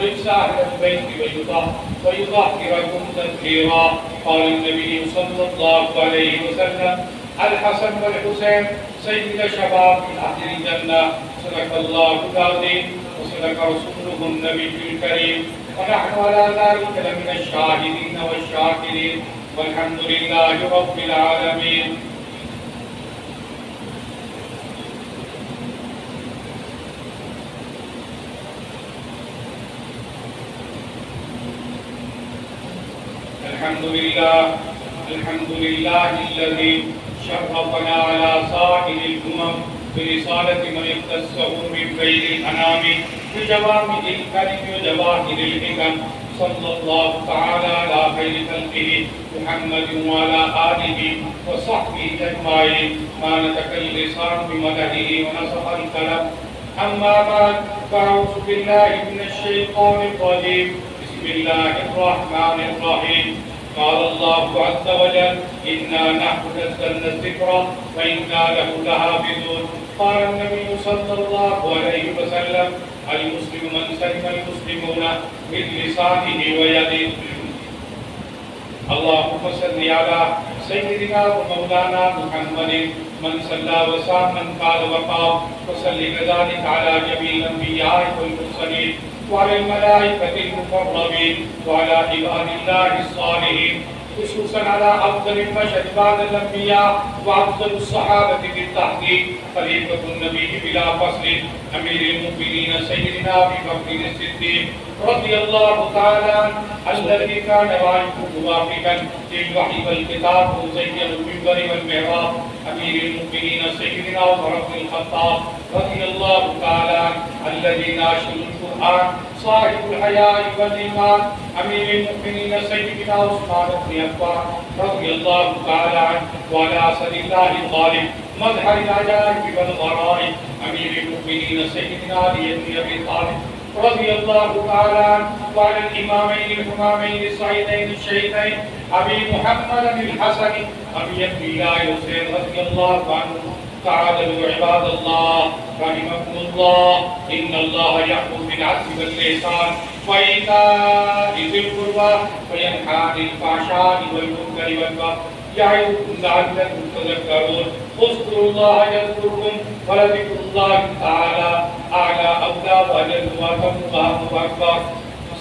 الرجس أهل البيت ويطهركم تطهيرا قال النبي صلى الله عليه وسلم الحسن والحسين سيد شباب أهل الجنة صدق الله العظيم وصدق رسوله النبي الكريم ونحن على ذلك لمن الشاهدين والشاكرين والحمد لله رب العالمين. الحمد لله الذي شرفنا على سائر الأمم برسالة من اختصه من خير الأنام بجوامع الكلم وجواهر الحكم صلى الله تعالى على خير خلقه محمد وعلى آله وصحبه أجمعين ما نطق اللسان بمدحه ونصح القلم. أما بعد فأعوذ بالله من الشيطان الرجيم بسم الله الرحمن الرحيم. قال الله عز وجل إنا نحن نزلنا الذكر وإنا له لحافظون. قال النبي صلى الله عليه وسلم المسلم من سلم المسلمون من لسانه ويده. اللهم صل على سيدنا ومولانا محمد من صلى وسام من قال وقام وصل كذلك على جميع الأنبياء والمرسلين وعلى الملائكة المقربين وعلى عباد الله الصالحين خصوصا على أفضل البشر بعد الأنبياء وأفضل الصحابة بالتحقيق خليفة النبي بلا فصل أمير المؤمنين سيدنا أبي بكر الصديق رضي الله تعالى الذي كان واقفا موافقا للوحي والكتاب مزين المنبر والمحراب أمير المؤمنين سيدنا عمر بن الخطاب رضي الله تعالى الذي ناشر القرآن صاحب الحياء والإيمان أمير المؤمنين سيدنا عثمان بن عفان رضي الله تعالى عنه وعلى أسد الله الغالب مظهر العجائب والغرائب أمير المؤمنين سيدنا علي بن أبي طالب رضي الله تعالى عنه وعلى الإمامين الحمامين السعيدين الشهيدين أبي محمد الحسن أبي عبد الله حسين رضي الله عنه. تعالوا عباد الله رحمكم الله إن الله يأمر بالعدل والإحسان وإيتاء ذي القربى وينهى عن الفحشاء والمنكر والبغي يعظكم لعلكم تذكرون. اذكروا الله يذكركم ولذكر الله تعالى أعلى أولى وأجل وأتم وأكبر.